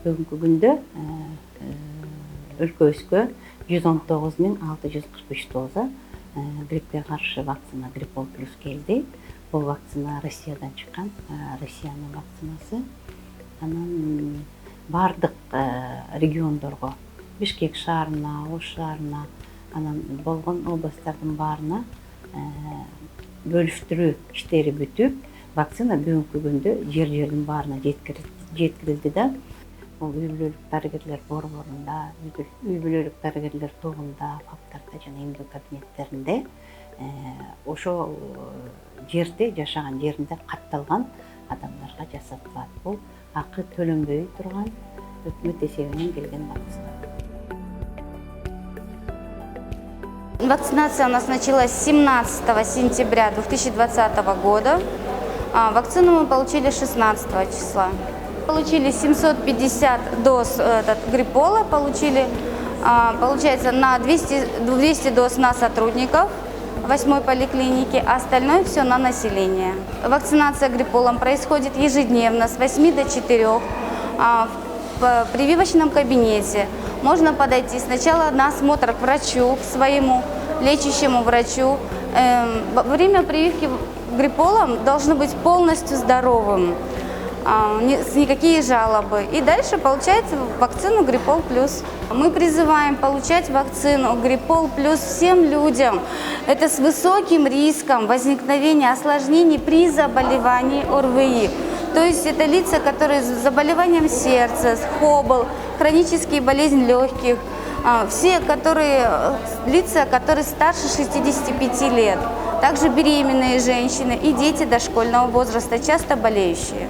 Бүгүнкү күндө өлкөбүзгө 119.643 доза гриппке каршы вакцина Гриппол плюс келди. Бул вакцина Россиядан чыккан, Россиянын вакцинасы. Анан бардык региондорго, Бишкек шаарына, Ош шаарына, анан болгон областтардын баарына бөлүштүрүү иштери бүтүп, вакцина бүгүнкү күндө жер-жердин баарына жеткирилди да. Бул үй бүлөлүк дарыгерлер борборунда, үй бүлөлүк дарыгерлер тобунда, фаптарда жана эмгек кабинеттеринде ошол жерде жашаган жеринде катталган адамдарга жасатылат. Бул акы төлөнбөй турган өкмөт эсебинен келген вакцина. Вакцинация у нас началась 17 сентября 2020 года. Вакцину мы получили 16 числа. Получили 750 доз гриппола, получили, получается, на 200 доз на сотрудников 8-й поликлиники, а остальное все на население. Вакцинация грипполом происходит ежедневно с 8 до 4 в прививочном кабинете. Можно подойти сначала на осмотр к врачу, к своему лечащему врачу. Во время прививки грипполом должны быть полностью здоровым, никакие жалобы. И дальше получается вакцину Гриппол плюс. Мы призываем получать вакцину Гриппол плюс всем людям. Это с высоким риском возникновения осложнений при заболевании ОРВИ. То есть это лица, которые с заболеванием сердца, хобл, хронические болезни легких, все лица, которые старше 65 лет. Также беременные женщины и дети дошкольного возраста, часто болеющие.